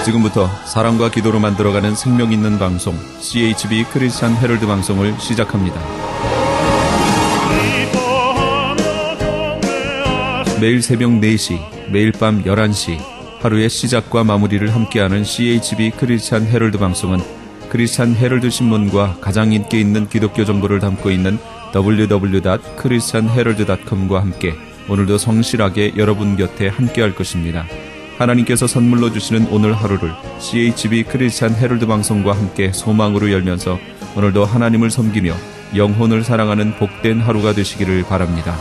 지금부터 사랑과 기도로 만들어가는 생명 있는 방송 CHB 크리스찬 헤럴드 방송을 시작합니다. 매일 새벽 4시, 매일 밤 11시 하루의 시작과 마무리를 함께하는 CHB 크리스찬 헤럴드 방송은 크리스찬 헤럴드 신문과 가장 인기 있는 기독교 정보를 담고 있는 www.christianherald.com과 함께 오늘도 성실하게 여러분 곁에 함께할 것입니다. 하나님께서 선물로 주시는 오늘 하루를 CHB 크리스찬 헤럴드 방송과 함께 소망으로 열면서 오늘도 하나님을 섬기며 영혼을 사랑하는 복된 하루가 되시기를 바랍니다.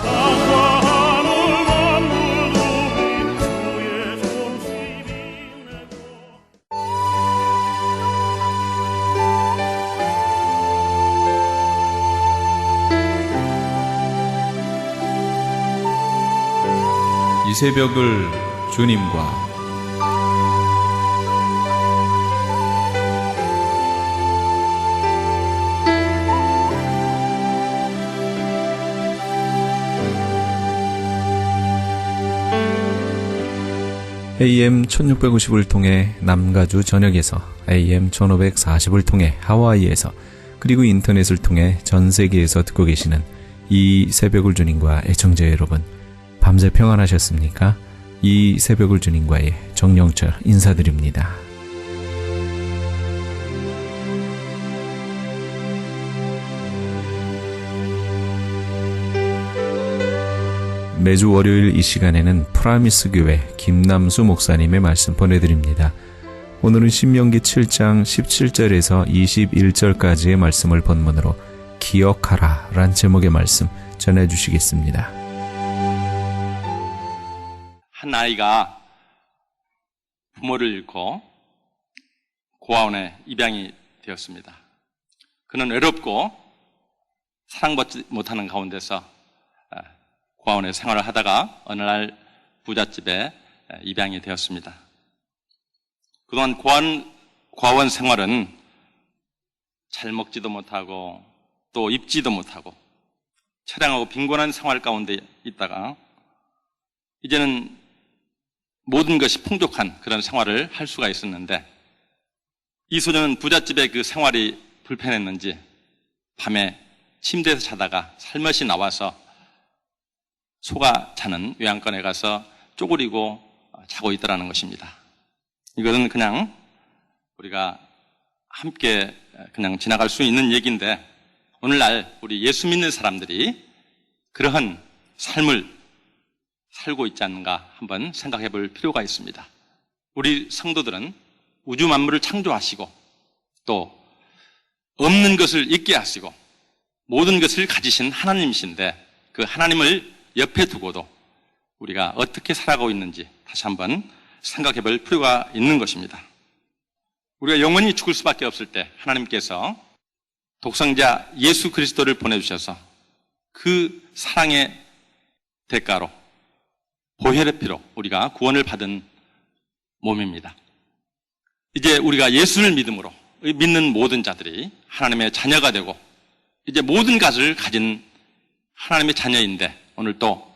이 새벽을 주님과 AM 1650을 통해 남가주 전역에서, AM 1540을 통해 하와이에서, 그리고 인터넷을 통해 전 세계에서 듣고 계시는 이 새벽을 주님과 애청자 여러분, 밤새 평안하셨습니까? 이 새벽을 주님과의 정영철 인사드립니다. 매주 월요일 이 시간에는 프라미스 교회 김남수 목사님의 말씀 보내드립니다. 오늘은 신명기 7장 17절에서 21절까지의 말씀을 본문으로 기억하라 란 제목의 말씀 전해주시겠습니다. 한 아이가 부모를 잃고 고아원에 입양이 되었습니다. 그는 외롭고 사랑받지 못하는 가운데서 고아원에 생활을 하다가 어느 날 부잣집에 입양이 되었습니다. 그동안 고아원 생활은 잘 먹지도 못하고 또 입지도 못하고 처량하고 빈곤한 생활 가운데 있다가 이제는 모든 것이 풍족한 그런 생활을 할 수가 있었는데, 이 소녀는 부잣집의 그 생활이 불편했는지 밤에 침대에서 자다가 살며시 나와서 소가 자는 요양원에 가서 쪼그리고 자고 있더라는 것입니다. 이것은 그냥 우리가 함께 그냥 지나갈 수 있는 얘기인데, 오늘날 우리 예수 믿는 사람들이 그러한 삶을 살고 있지 않는가 한번 생각해 볼 필요가 있습니다. 우리 성도들은 우주 만물을 창조하시고 또 없는 것을 있게 하시고 모든 것을 가지신 하나님이신데, 그 하나님을 옆에 두고도 우리가 어떻게 살아가고 있는지 다시 한번 생각해 볼 필요가 있는 것입니다. 우리가 영원히 죽을 수밖에 없을 때 하나님께서 독생자 예수 그리스도를 보내주셔서 그 사랑의 대가로 보혈의 피로 우리가 구원을 받은 몸입니다. 이제 우리가 예수를 믿음으로 믿는 모든 자들이 하나님의 자녀가 되고 이제 모든 것을 가진 하나님의 자녀인데, 오늘 또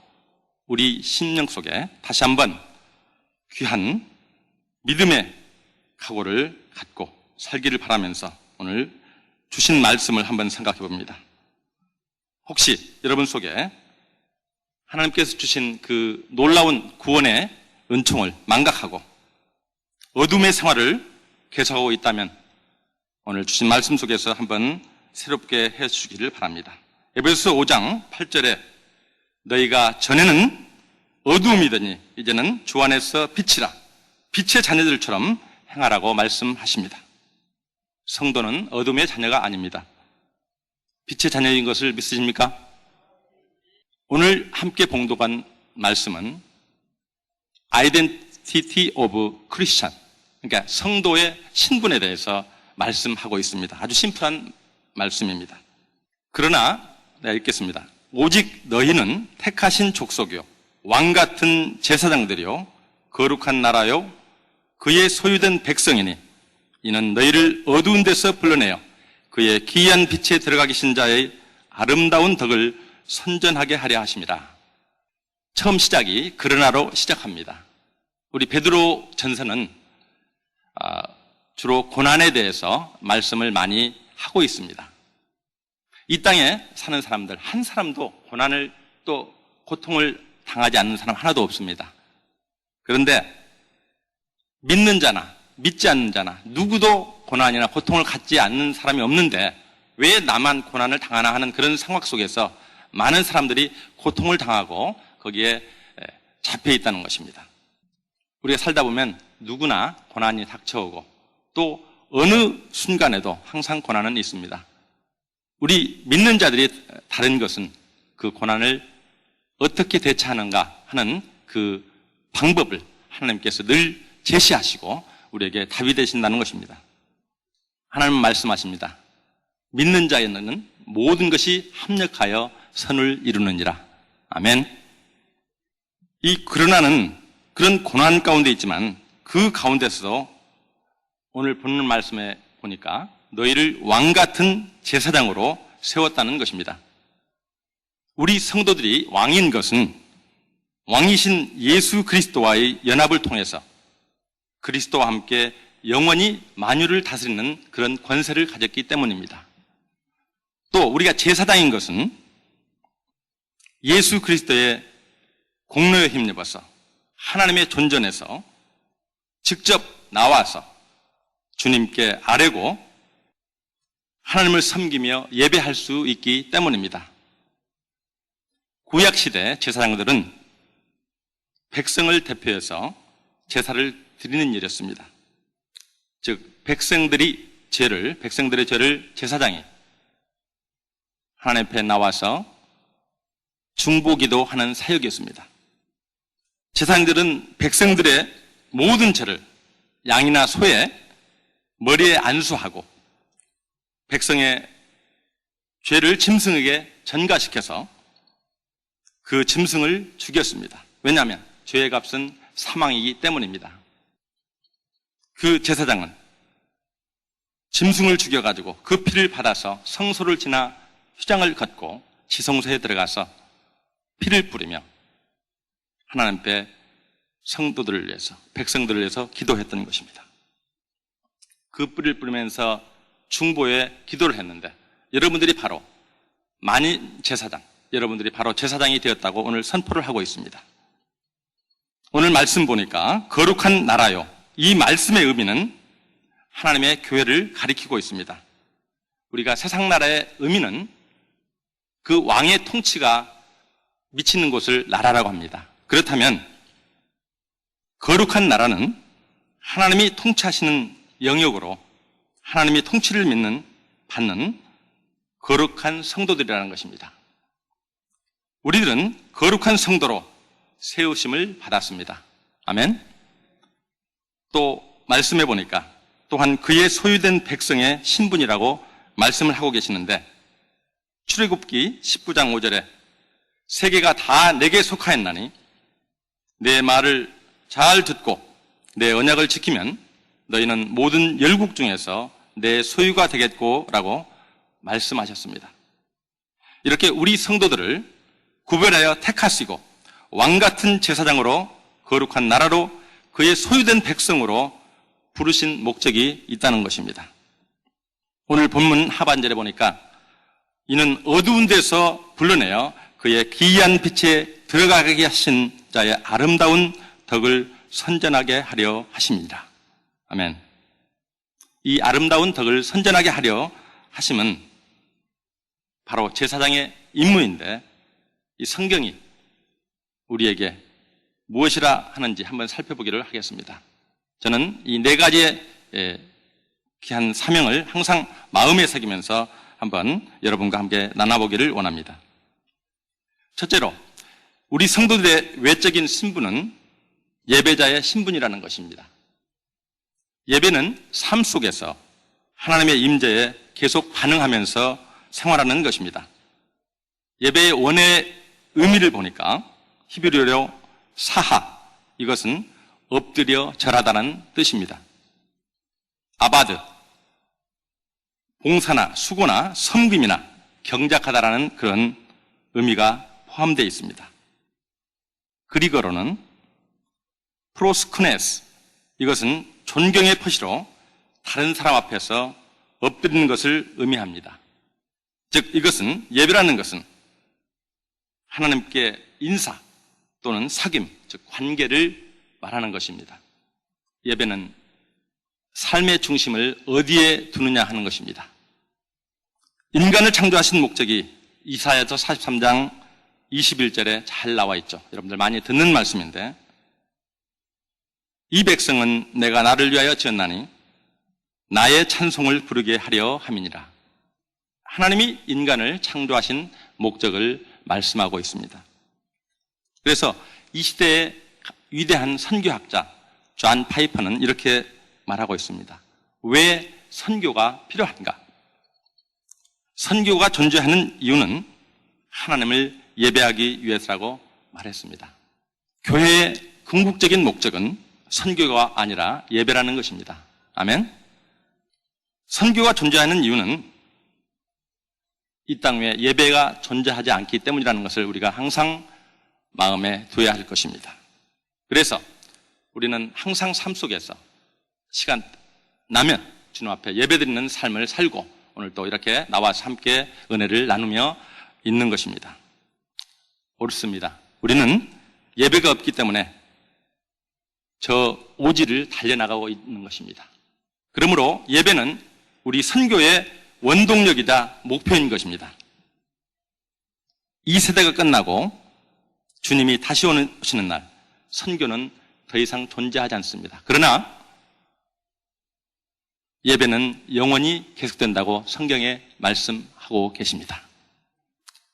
우리 심령 속에 다시 한번 귀한 믿음의 각오를 갖고 살기를 바라면서 오늘 주신 말씀을 한번 생각해 봅니다. 혹시 여러분 속에 하나님께서 주신 그 놀라운 구원의 은총을 망각하고 어둠의 생활을 계속하고 있다면 오늘 주신 말씀 속에서 한번 새롭게 해주시기를 바랍니다. 에베소서 5장 8절에 너희가 전에는 어두움이더니 이제는 주 안에서 빛이라, 빛의 자녀들처럼 행하라고 말씀하십니다. 성도는 어둠의 자녀가 아닙니다. 빛의 자녀인 것을 믿으십니까? 오늘 함께 봉독한 말씀은 Identity of Christian, 그러니까 성도의 신분에 대해서 말씀하고 있습니다. 아주 심플한 말씀입니다. 그러나 내가 읽겠습니다. 오직 너희는 택하신 족속이요 왕같은 제사장들이요 거룩한 나라요 그의 소유된 백성이니 이는 너희를 어두운 데서 불러내어 그의 기이한 빛에 들어가 계신 자의 아름다운 덕을 선전하게 하려 하심이라. 처음 시작이 그러나로 시작합니다. 우리 베드로 전서는 주로 고난에 대해서 말씀을 많이 하고 있습니다. 이 땅에 사는 사람들 한 사람도 고난을 또 고통을 당하지 않는 사람 하나도 없습니다. 그런데 믿는 자나 믿지 않는 자나 누구도 고난이나 고통을 갖지 않는 사람이 없는데 왜 나만 고난을 당하나 하는 그런 상황 속에서 많은 사람들이 고통을 당하고 거기에 잡혀 있다는 것입니다. 우리가 살다 보면 누구나 고난이 닥쳐오고 또 어느 순간에도 항상 고난은 있습니다. 우리 믿는 자들이 다른 것은 그 고난을 어떻게 대처하는가 하는 그 방법을 하나님께서 늘 제시하시고 우리에게 답이 되신다는 것입니다. 하나님은 말씀하십니다. 믿는 자에는 모든 것이 합력하여 선을 이루느니라. 아멘. 이 그러나는 그런 고난 가운데 있지만 그 가운데서도 오늘 본문 말씀에 보니까 너희를 왕 같은 제사장으로 세웠다는 것입니다. 우리 성도들이 왕인 것은 왕이신 예수 그리스도와의 연합을 통해서 그리스도와 함께 영원히 만유를 다스리는 그런 권세를 가졌기 때문입니다. 또 우리가 제사장인 것은 예수 그리스도의 공로에 힘입어서 하나님의 존전에서 직접 나와서 주님께 아뢰고 하나님을 섬기며 예배할 수 있기 때문입니다. 구약시대 제사장들은 백성을 대표해서 제사를 드리는 일이었습니다. 즉 백성들의 죄를 제사장이 하나님 앞에 나와서 중보기도 하는 사역이었습니다. 제사장들은 백성들의 모든 죄를 양이나 소의 머리에 안수하고 백성의 죄를 짐승에게 전가시켜서 그 짐승을 죽였습니다. 왜냐하면 죄의 값은 사망이기 때문입니다. 그 제사장은 짐승을 죽여가지고 그 피를 받아서 성소를 지나 휘장을 걷고 지성소에 들어가서 피를 뿌리며 하나님 앞에 성도들을 위해서 백성들을 위해서 기도했던 것입니다. 그 뿌리를 뿌리면서 중보에 기도를 했는데 여러분들이 바로 만인 제사장, 여러분들이 바로 제사장이 되었다고 오늘 선포를 하고 있습니다. 오늘 말씀 보니까 거룩한 나라요. 이 말씀의 의미는 하나님의 교회를 가리키고 있습니다. 우리가 세상 나라의 의미는 그 왕의 통치가 미치는 곳을 나라라고 합니다. 그렇다면 거룩한 나라는 하나님이 통치하시는 영역으로 하나님이 통치를 받는 거룩한 성도들이라는 것입니다. 우리들은 거룩한 성도로 세우심을 받았습니다. 아멘. 또 말씀해 보니까 또한 그의 소유된 백성의 신분이라고 말씀을 하고 계시는데 출애굽기 19장 5절에 세계가 다 내게 속하였나니 내 말을 잘 듣고 내 언약을 지키면 너희는 모든 열국 중에서 내 소유가 되겠고 라고 말씀하셨습니다. 이렇게 우리 성도들을 구별하여 택하시고 왕같은 제사장으로 거룩한 나라로 그의 소유된 백성으로 부르신 목적이 있다는 것입니다. 오늘 본문 하반절에 보니까 이는 어두운 데서 불러내어 그의 기이한 빛에 들어가게 하신 자의 아름다운 덕을 선전하게 하려 하십니다. 아멘. 이 아름다운 덕을 선전하게 하려 하심은 바로 제사장의 임무인데 이 성경이 우리에게 무엇이라 하는지 한번 살펴보기를 하겠습니다. 저는 이 네 가지의 귀한 사명을 항상 마음에 새기면서 한번 여러분과 함께 나눠보기를 원합니다. 첫째로 우리 성도들의 외적인 신분은 예배자의 신분이라는 것입니다. 예배는 삶 속에서 하나님의 임재에 계속 반응하면서 생활하는 것입니다. 예배의 원의 의미를 보니까 히브리어로 사하, 이것은 엎드려 절하다는 뜻입니다. 아바드, 봉사나 수고나 섬김이나 경작하다라는 그런 의미가 포함되어 있습니다. 그리거로는 프로스쿠네스, 이것은 존경의 표시로 다른 사람 앞에서 엎드리는 것을 의미합니다. 즉 이것은 예배라는 것은 하나님께 인사 또는 사귐, 즉 관계를 말하는 것입니다. 예배는 삶의 중심을 어디에 두느냐 하는 것입니다. 인간을 창조하신 목적이 이사야서 43장 21절에 잘 나와 있죠. 여러분들 많이 듣는 말씀인데, 이 백성은 내가 나를 위하여 지었나니 나의 찬송을 부르게 하려 함이니라. 하나님이 인간을 창조하신 목적을 말씀하고 있습니다. 그래서 이 시대의 위대한 선교학자 존 파이퍼는 이렇게 말하고 있습니다. 왜 선교가 필요한가? 선교가 존재하는 이유는 하나님을 예배하기 위해서라고 말했습니다. 교회의 궁극적인 목적은 선교가 아니라 예배라는 것입니다. 아멘? 선교가 존재하는 이유는 이 땅 위에 예배가 존재하지 않기 때문이라는 것을 우리가 항상 마음에 둬야 할 것입니다. 그래서 우리는 항상 삶 속에서 시간 나면 주님 앞에 예배드리는 삶을 살고 오늘 또 이렇게 나와서 함께 은혜를 나누며 있는 것입니다. 옳습니다. 우리는 예배가 없기 때문에 저 오지를 달려나가고 있는 것입니다. 그러므로 예배는 우리 선교의 원동력이다, 목표인 것입니다. 이 세대가 끝나고 주님이 다시 오시는 날 선교는 더 이상 존재하지 않습니다. 그러나 예배는 영원히 계속된다고 성경에 말씀하고 계십니다.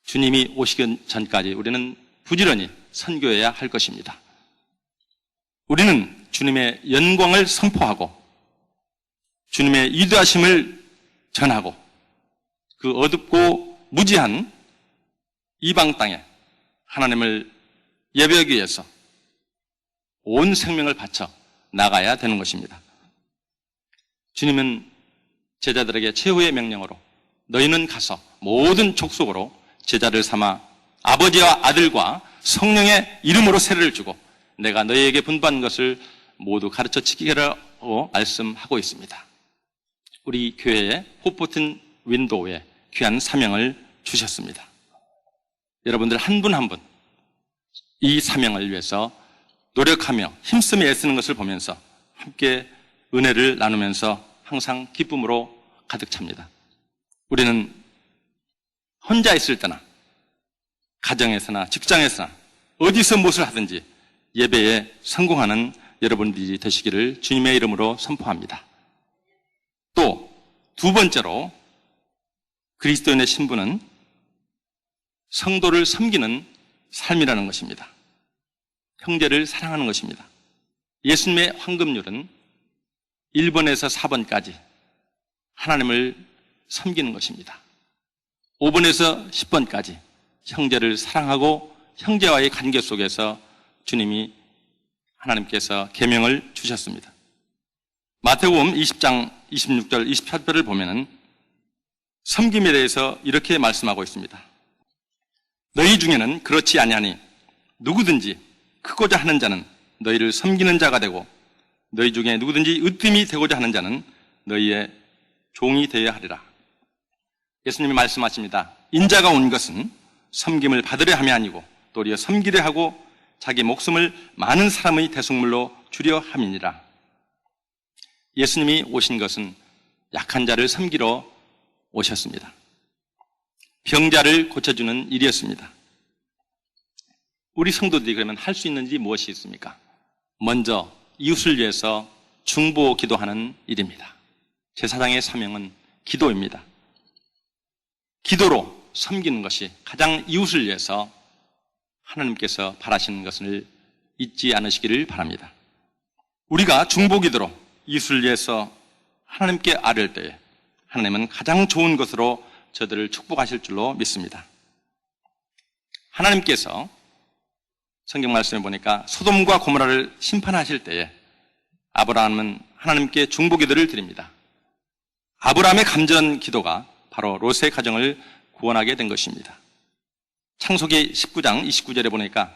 주님이 오시기 전까지 우리는 부지런히 선교해야 할 것입니다. 우리는 주님의 영광을 선포하고 주님의 위대하심을 전하고 그 어둡고 무지한 이방 땅에 하나님을 예배하기 위해서 온 생명을 바쳐 나가야 되는 것입니다. 주님은 제자들에게 최후의 명령으로 너희는 가서 모든 족속으로 제자를 삼아 아버지와 아들과 성령의 이름으로 세례를 주고 내가 너희에게 분부한 것을 모두 가르쳐 지키게 하라고 말씀하고 있습니다. 우리 교회에 호포튼 윈도우에 귀한 사명을 주셨습니다. 여러분들 한 분 한 분 이 사명을 위해서 노력하며 힘쓰며 애쓰는 것을 보면서 함께 은혜를 나누면서 항상 기쁨으로 가득 찹니다. 우리는 혼자 있을 때나 가정에서나 직장에서나 어디서 무엇을 하든지 예배에 성공하는 여러분들이 되시기를 주님의 이름으로 선포합니다. 또 두 번째로 그리스도인의 신분은 성도를 섬기는 삶이라는 것입니다. 형제를 사랑하는 것입니다. 예수님의 황금률은 1번에서 4번까지 하나님을 섬기는 것입니다. 5번에서 10번까지 형제를 사랑하고 형제와의 관계 속에서 주님이 하나님께서 계명을 주셨습니다. 마태복음 20장 26절 28절을 보면은 섬김에 대해서 이렇게 말씀하고 있습니다. 너희 중에는 그렇지 아니하니 누구든지 크고자 하는 자는 너희를 섬기는 자가 되고 너희 중에 누구든지 으뜸이 되고자 하는 자는 너희의 종이 되어야 하리라. 예수님이 말씀하십니다. 인자가 온 것은 섬김을 받으려 함이 아니고 도리어 섬기려 하고 자기 목숨을 많은 사람의 대속물로 주려 함이니라. 예수님이 오신 것은 약한 자를 섬기러 오셨습니다. 병자를 고쳐주는 일이었습니다. 우리 성도들이 그러면 할 수 있는 일이 무엇이 있습니까? 먼저 이웃을 위해서 중보 기도하는 일입니다. 제사장의 사명은 기도입니다. 기도로 섬기는 것이 가장 이웃을 위해서 하나님께서 바라시는 것을 잊지 않으시기를 바랍니다. 우리가 중보 기도로 이웃을 위해서 하나님께 아뢰을 때에 하나님은 가장 좋은 것으로 저들을 축복하실 줄로 믿습니다. 하나님께서 성경 말씀에 보니까 소돔과 고모라를 심판하실 때에 아브라함은 하나님께 중보 기도를 드립니다. 아브라함의 간절한 기도가 바로 롯의 가정을 구원하게 된 것입니다. 창세기 19장 29절에 보니까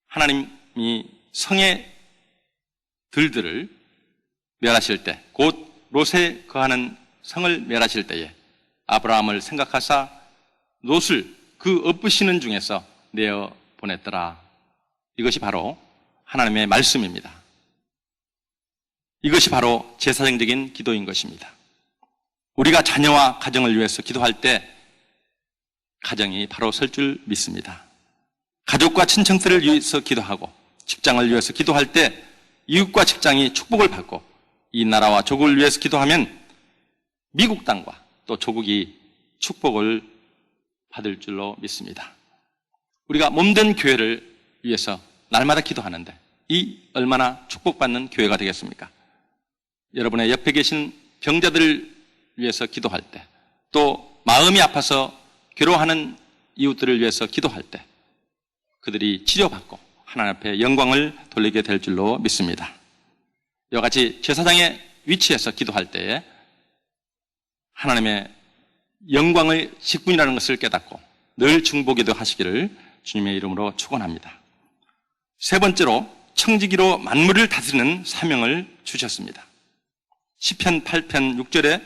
하나님이 성의 들들을 멸하실 때, 곧 롯에 거하는 성을 멸하실 때에 아브라함을 생각하사 롯을 그 엎으시는 중에서 내어 보냈더라. 이것이 바로 하나님의 말씀입니다. 이것이 바로 제사장적인 기도인 것입니다. 우리가 자녀와 가정을 위해서 기도할 때 가정이 바로 설 줄 믿습니다. 가족과 친척들을 위해서 기도하고 직장을 위해서 기도할 때 이웃과 직장이 축복을 받고 이 나라와 조국을 위해서 기도하면 미국 땅과 또 조국이 축복을 받을 줄로 믿습니다. 우리가 몸된 교회를 위해서 날마다 기도하는데 이 얼마나 축복받는 교회가 되겠습니까? 여러분의 옆에 계신 병자들을 위해서 기도할 때, 또 마음이 아파서 괴로워하는 이웃들을 위해서 기도할 때 그들이 치료받고 하나님 앞에 영광을 돌리게 될 줄로 믿습니다. 이와 같이 제사장의 위치에서 기도할 때에 하나님의 영광의 직분이라는 것을 깨닫고 늘 중보기도 하시기를 주님의 이름으로 축원합니다. 세 번째로 청지기로 만물을 다스리는 사명을 주셨습니다. 시편 8편 6절에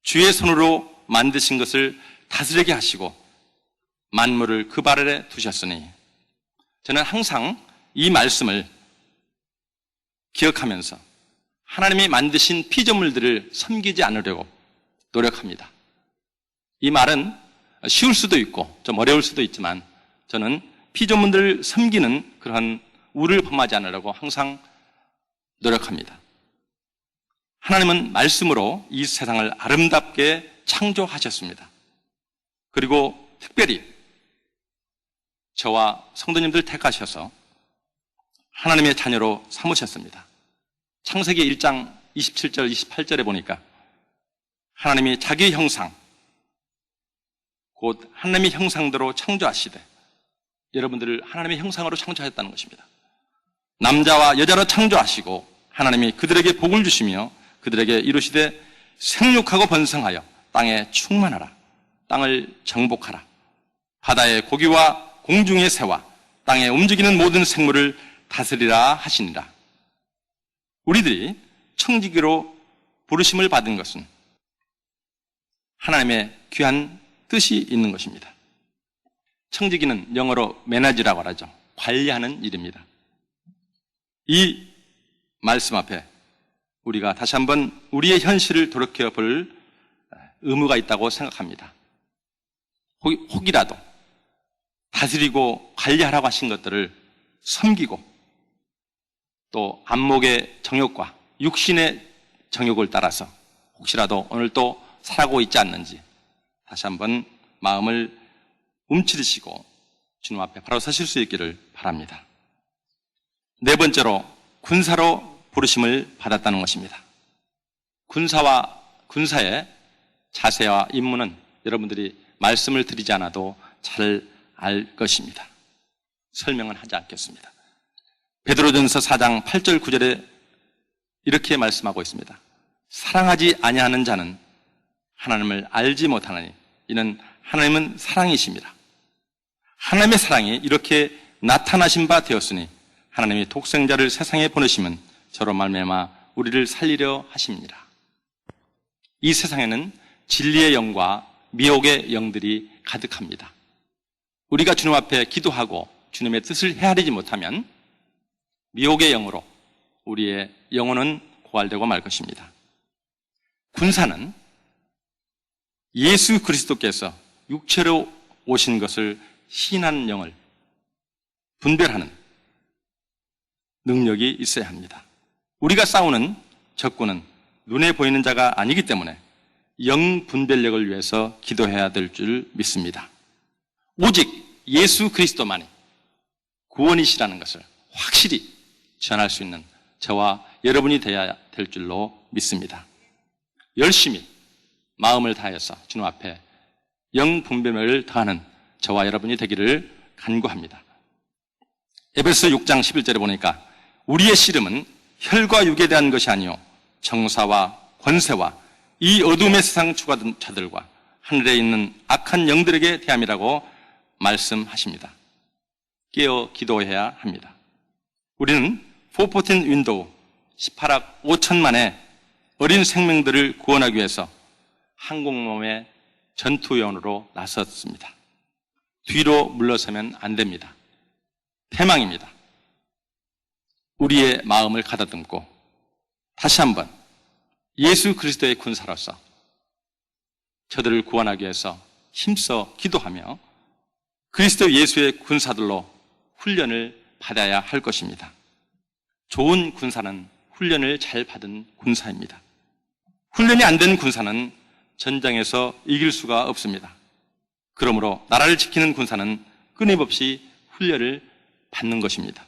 주의 손으로 만드신 것을 다스리게 하시고 만물을 그 발 아래 두셨으니, 저는 항상 이 말씀을 기억하면서 하나님이 만드신 피조물들을 섬기지 않으려고 노력합니다. 이 말은 쉬울 수도 있고 좀 어려울 수도 있지만 저는 피조물들을 섬기는 그런 우를 범하지 않으려고 항상 노력합니다. 하나님은 말씀으로 이 세상을 아름답게 창조하셨습니다. 그리고 특별히 저와 성도님들 택하셔서 하나님의 자녀로 삼으셨습니다. 창세기 1장 27절, 28절에 보니까 하나님이 자기 형상, 곧 하나님의 형상대로 창조하시되 여러분들을 하나님의 형상으로 창조하셨다는 것입니다. 남자와 여자로 창조하시고 하나님이 그들에게 복을 주시며 그들에게 이루시되 생육하고 번성하여 땅에 충만하라. 땅을 정복하라. 바다의 고기와 공중의 새와 땅에 움직이는 모든 생물을 다스리라 하시니라. 우리들이 청지기로 부르심을 받은 것은 하나님의 귀한 뜻이 있는 것입니다. 청지기는 영어로 매너지라고 하죠. 관리하는 일입니다. 이 말씀 앞에 우리가 다시 한번 우리의 현실을 돌이켜볼 의무가 있다고 생각합니다. 혹이라도 다스리고 관리하라고 하신 것들을 섬기고 또 안목의 정욕과 육신의 정욕을 따라서 혹시라도 오늘 또 살아가고 있지 않는지 다시 한번 마음을 움츠리시고 주님 앞에 바로 서실 수 있기를 바랍니다. 네 번째로 군사로 부르심을 받았다는 것입니다. 군사와 군사의 자세와 임무는 여러분들이 말씀을 드리지 않아도 잘 알 것입니다. 설명은 하지 않겠습니다. 베드로전서 4장 8절 9절에 이렇게 말씀하고 있습니다. 사랑하지 아니하는 자는 하나님을 알지 못하나니 이는 하나님은 사랑이십니다. 하나님의 사랑이 이렇게 나타나신 바 되었으니 하나님이 독생자를 세상에 보내시면 저로 말미암아 우리를 살리려 하십니다. 이 세상에는 진리의 영과 미혹의 영들이 가득합니다. 우리가 주님 앞에 기도하고 주님의 뜻을 헤아리지 못하면 미혹의 영으로 우리의 영혼은 고갈되고 말 것입니다. 군사는 예수 그리스도께서 육체로 오신 것을 시인하는 영을 분별하는 능력이 있어야 합니다. 우리가 싸우는 적군은 눈에 보이는 자가 아니기 때문에 영 분별력을 위해서 기도해야 될 줄 믿습니다. 오직 예수 그리스도만이 구원이시라는 것을 확실히 전할 수 있는 저와 여러분이 되어야 될 줄로 믿습니다. 열심히 마음을 다해서 주님 앞에 영 분별력을 더하는 저와 여러분이 되기를 간구합니다. 에베소 6장 11절에 보니까 우리의 씨름은 혈과 육에 대한 것이 아니요 정사와 권세와 이 어둠의 세상 주관자들과 하늘에 있는 악한 영들에게 대함이라고 말씀하십니다. 깨어 기도해야 합니다. 우리는 414 윈도우 18억 5천만의 어린 생명들을 구원하기 위해서 한국몸의 전투요원으로 나섰습니다. 뒤로 물러서면 안 됩니다. 패망입니다. 우리의 마음을 가다듬고 다시 한번 예수 그리스도의 군사로서 저들을 구원하기 위해서 힘써 기도하며 그리스도 예수의 군사들로 훈련을 받아야 할 것입니다. 좋은 군사는 훈련을 잘 받은 군사입니다. 훈련이 안 된 군사는 전장에서 이길 수가 없습니다. 그러므로 나라를 지키는 군사는 끊임없이 훈련을 받는 것입니다.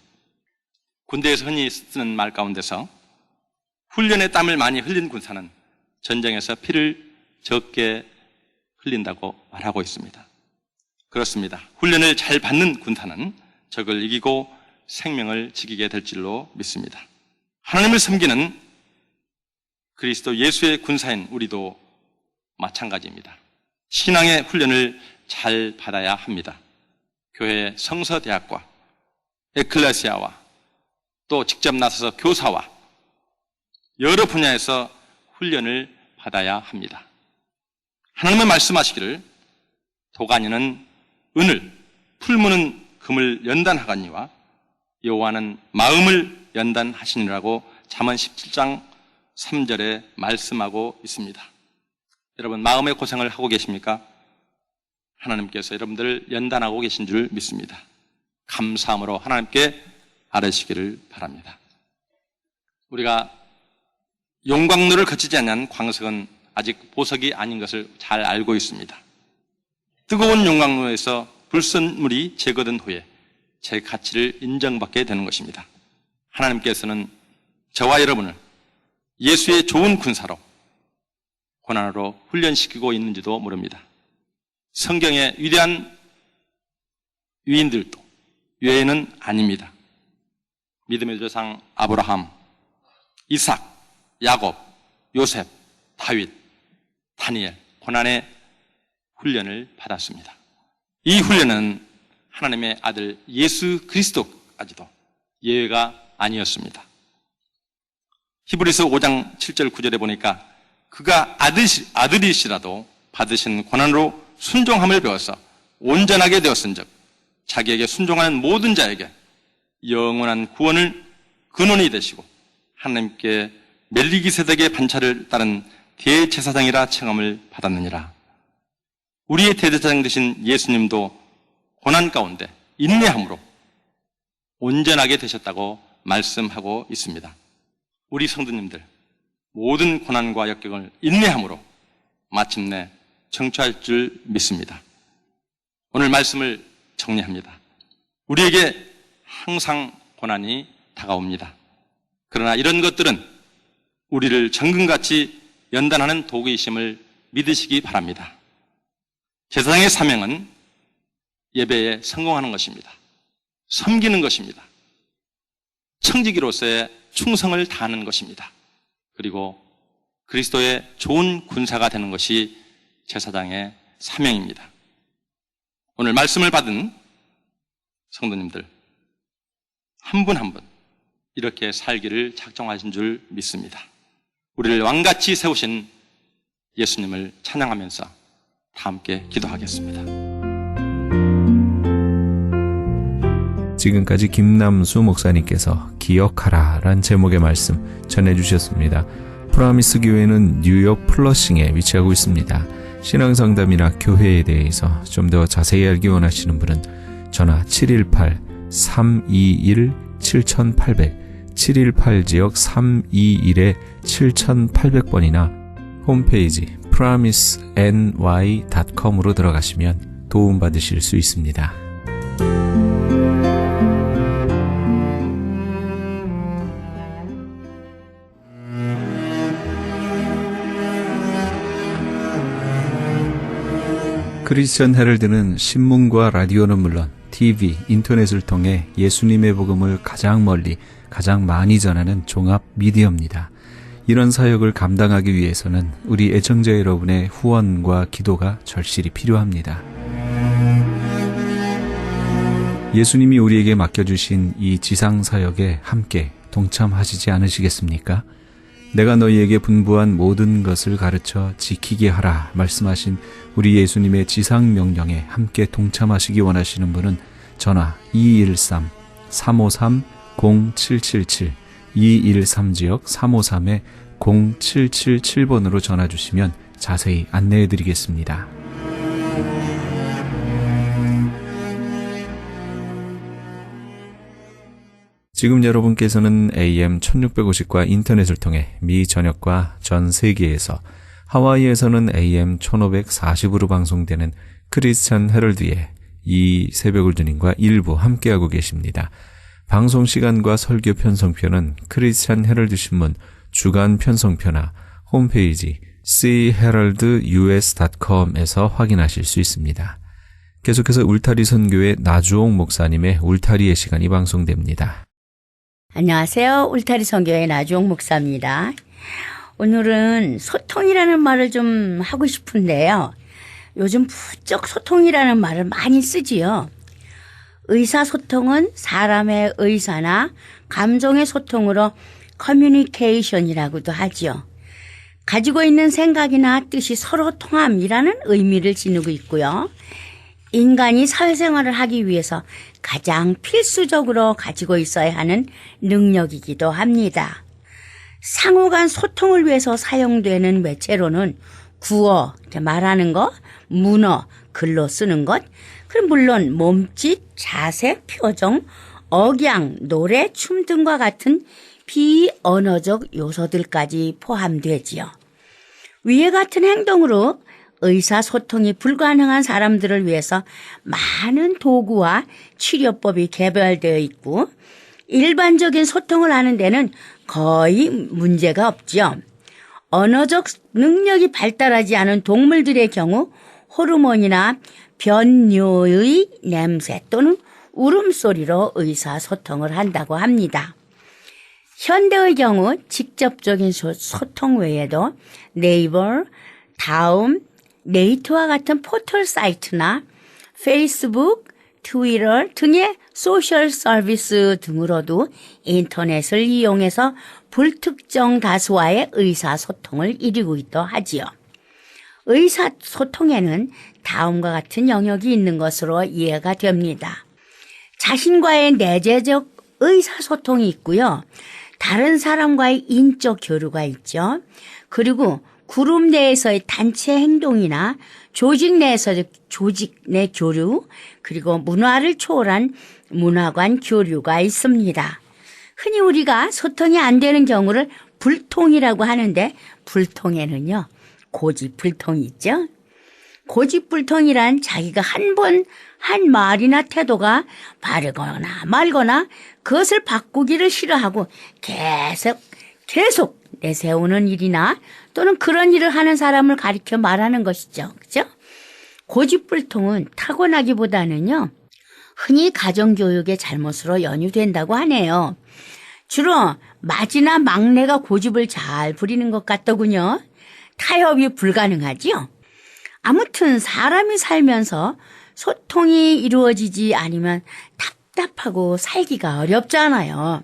군대에서 흔히 쓰는 말 가운데서 훈련의 땀을 많이 흘린 군사는 전쟁에서 피를 적게 흘린다고 말하고 있습니다. 그렇습니다. 훈련을 잘 받는 군사는 적을 이기고 생명을 지키게 될 줄로 믿습니다. 하나님을 섬기는 그리스도 예수의 군사인 우리도 마찬가지입니다. 신앙의 훈련을 잘 받아야 합니다. 교회의 성서대학과 에클레시아와 또 직접 나서서 교사와 여러 분야에서 훈련을 받아야 합니다. 하나님은 말씀하시기를 도가니는 은을, 풀무는 금을 연단하거니와 여호와는 마음을 연단하시니라고 잠언 17장 3절에 말씀하고 있습니다. 여러분 마음의 고생을 하고 계십니까? 하나님께서 여러분들을 연단하고 계신 줄 믿습니다. 감사함으로 하나님께 아뢰시기를 바랍니다. 우리가 용광로를 거치지 않는 광석은 아직 보석이 아닌 것을 잘 알고 있습니다. 뜨거운 용광로에서 불순물이 제거된 후에 제 가치를 인정받게 되는 것입니다. 하나님께서는 저와 여러분을 예수의 좋은 군사로 고난으로 훈련시키고 있는지도 모릅니다. 성경의 위대한 위인들도 외에는 아닙니다. 믿음의 조상 아브라함, 이삭, 야곱, 요셉, 다윗, 다니엘, 고난의 훈련을 받았습니다. 이 훈련은 하나님의 아들 예수 그리스도까지도 예외가 아니었습니다. 히브리서 5장 7절 9절에 보니까 그가 아들이시라도 받으신 고난으로 순종함을 배워서 온전하게 되었은즉 자기에게 순종하는 모든 자에게 영원한 구원을 근원이 되시고 하나님께 멜기세덱의 반차를 따른 대제사장이라 칭함을 받았느니라. 우리의 대제사장 되신 예수님도 고난 가운데 인내함으로 온전하게 되셨다고 말씀하고 있습니다. 우리 성도님들 모든 고난과 역경을 인내함으로 마침내 청취할 줄 믿습니다. 오늘 말씀을 정리합니다. 우리에게 항상 고난이 다가옵니다. 그러나 이런 것들은 우리를 정금같이 연단하는 도구이심을 믿으시기 바랍니다. 제사장의 사명은 예배에 성공하는 것입니다. 섬기는 것입니다. 청지기로서의 충성을 다하는 것입니다. 그리고 그리스도의 좋은 군사가 되는 것이 제사장의 사명입니다. 오늘 말씀을 받은 성도님들 한 분 한 분 이렇게 살기를 작정하신 줄 믿습니다. 우리를 왕같이 세우신 예수님을 찬양하면서 다 함께 기도하겠습니다. 지금까지 김남수 목사님께서 기억하라 란 제목의 말씀 전해주셨습니다. 프라미스 교회는 뉴욕 플러싱에 위치하고 있습니다. 신앙상담이나 교회에 대해서 좀 더 자세히 알기 원하시는 분은 전화 718-321-7800 718지역 321-7800번이나 홈페이지 promiseny.com으로 들어가시면 도움받으실 수 있습니다. 크리스천 헤럴드는 신문과 라디오는 물론 TV, 인터넷을 통해 예수님의 복음을 가장 멀리, 가장 많이 전하는 종합 미디어입니다. 이런 사역을 감당하기 위해서는 우리 애청자 여러분의 후원과 기도가 절실히 필요합니다. 예수님이 우리에게 맡겨주신 이 지상 사역에 함께 동참하시지 않으시겠습니까? 내가 너희에게 분부한 모든 것을 가르쳐 지키게 하라 말씀하신 우리 예수님의 지상 명령에 함께 동참하시기 원하시는 분은 전화 213-353-0777 213지역 353-0777번으로 전화 주시면 자세히 안내해 드리겠습니다. 지금 여러분께서는 AM 1650과 인터넷을 통해 미 전역과 전 세계에서 하와이에서는 AM 1540으로 방송되는 크리스찬 헤럴드의 이 새벽을 주님과 일부 함께하고 계십니다. 방송 시간과 설교 편성표는 크리스찬 헤럴드 신문 주간 편성표나 홈페이지 cheraldus.com에서 확인하실 수 있습니다. 계속해서 울타리 선교회 나주홍 목사님의 울타리의 시간이 방송됩니다. 안녕하세요. 울타리 선교회 나주홍 목사입니다. 오늘은 소통이라는 말을 좀 하고 싶은데요. 요즘 부쩍 소통이라는 말을 많이 쓰지요. 의사소통은 사람의 의사나 감정의 소통으로 커뮤니케이션이라고도 하지요. 가지고 있는 생각이나 뜻이 서로 통함이라는 의미를 지니고 있고요. 인간이 사회생활을 하기 위해서 가장 필수적으로 가지고 있어야 하는 능력이기도 합니다. 상호간 소통을 위해서 사용되는 매체로는 구어, 말하는 것, 문어, 글로 쓰는 것, 그럼 물론 몸짓, 자세, 표정, 억양, 노래, 춤 등과 같은 비언어적 요소들까지 포함되지요. 위에 같은 행동으로 의사소통이 불가능한 사람들을 위해서 많은 도구와 치료법이 개발되어 있고 일반적인 소통을 하는 데는 거의 문제가 없죠. 언어적 능력이 발달하지 않은 동물들의 경우 호르몬이나 변뇨의 냄새 또는 울음소리로 의사소통을 한다고 합니다. 현대의 경우 직접적인 소통 외에도 네이버, 다음, 네이트와 같은 포털 사이트나 페이스북, 트위터 등의 소셜 서비스 등으로도 인터넷을 이용해서 불특정 다수와의 의사소통을 이루고 있다 하지요. 의사소통에는 다음과 같은 영역이 있는 것으로 이해가 됩니다. 자신과의 내재적 의사소통이 있고요. 다른 사람과의 인적 교류가 있죠. 그리고 그룹 내에서의 단체 행동이나 조직 내에서의 조직 내 교류, 그리고 문화를 초월한 문화관 교류가 있습니다. 흔히 우리가 소통이 안 되는 경우를 불통이라고 하는데 불통에는요, 고집불통이 있죠. 고집불통이란 자기가 한 번 한 말이나 태도가 바르거나 말거나 그것을 바꾸기를 싫어하고 계속 내세우는 일이나 또는 그런 일을 하는 사람을 가리켜 말하는 것이죠. 그죠? 고집불통은 타고나기보다는요, 흔히 가정교육의 잘못으로 연유된다고 하네요. 주로 맏이나 막내가 고집을 잘 부리는 것 같더군요. 타협이 불가능하지요. 아무튼 사람이 살면서 소통이 이루어지지 않으면 답답하고 살기가 어렵잖아요.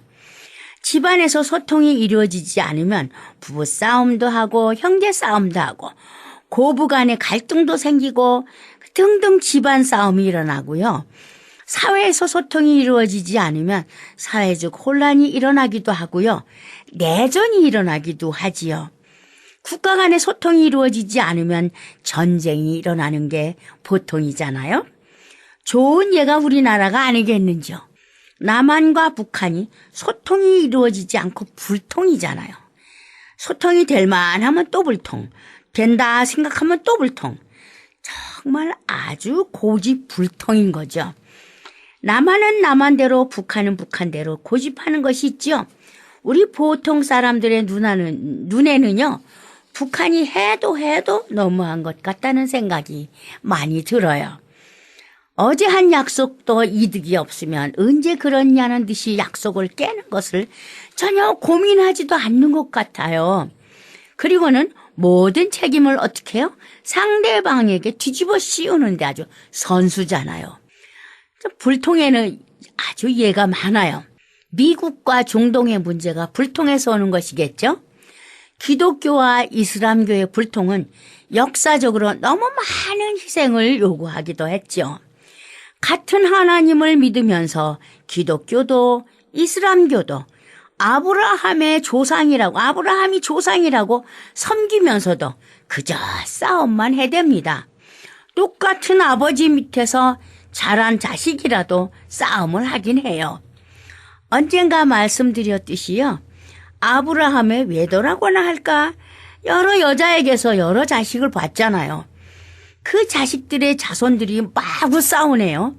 집안에서 소통이 이루어지지 않으면 부부싸움도 하고 형제싸움도 하고 고부간의 갈등도 생기고 등등 집안 싸움이 일어나고요. 사회에서 소통이 이루어지지 않으면 사회적 혼란이 일어나기도 하고요. 내전이 일어나기도 하지요. 국가 간의 소통이 이루어지지 않으면 전쟁이 일어나는 게 보통이잖아요. 좋은 예가 우리나라가 아니겠는지요. 남한과 북한이 소통이 이루어지지 않고 불통이잖아요. 소통이 될 만하면 또 불통, 된다 생각하면 또 불통. 정말 아주 고집불통인 거죠. 남한은 남한대로 북한은 북한대로 고집하는 것이 있죠. 우리 보통 사람들의 눈에는요. 북한이 해도 너무한 것 같다는 생각이 많이 들어요. 어제 한 약속도 이득이 없으면 언제 그렇냐는 듯이 약속을 깨는 것을 전혀 고민하지도 않는 것 같아요. 그리고는 모든 책임을 어떻게 해요? 상대방에게 뒤집어 씌우는데 아주 선수잖아요. 불통에는 아주 예가 많아요. 미국과 중동의 문제가 불통에서 오는 것이겠죠? 기독교와 이슬람교의 불통은 역사적으로 너무 많은 희생을 요구하기도 했죠. 같은 하나님을 믿으면서 기독교도 이슬람교도 아브라함이 조상이라고 섬기면서도 그저 싸움만 해댑니다. 똑같은 아버지 밑에서 자란 자식이라도 싸움을 하긴 해요. 언젠가 말씀드렸듯이요. 아브라함의 외도라고나 할까? 여러 여자에게서 여러 자식을 봤잖아요. 그 자식들의 자손들이 마구 싸우네요.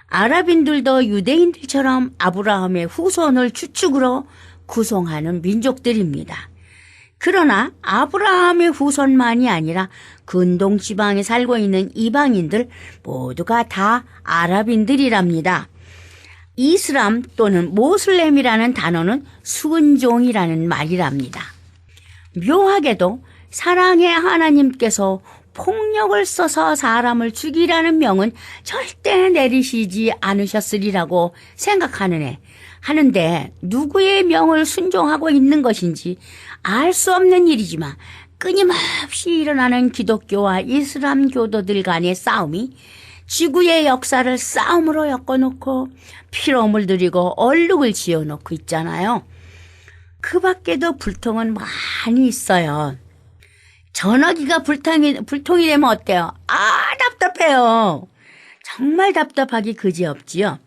아랍인들도 유대인들처럼 아브라함의 후손을 추측으로 구성하는 민족들입니다. 그러나 아브라함의 후손만이 아니라 근동 지방에 살고 있는 이방인들 모두가 다 아랍인들이랍니다. 이슬람 또는 모슬렘이라는 단어는 순종이라는 말이랍니다. 묘하게도 사랑의 하나님께서 폭력을 써서 사람을 죽이라는 명은 절대 내리시지 않으셨으리라고 하는데 누구의 명을 순종하고 있는 것인지 알 수 없는 일이지만 끊임없이 일어나는 기독교와 이슬람 교도들 간의 싸움이 지구의 역사를 싸움으로 엮어놓고 피로움을 들이고 얼룩을 지어놓고 있잖아요. 그 밖에도 불통은 많이 있어요. 전화기가 불통이 되면 어때요? 답답해요. 정말 답답하기 그지없지요.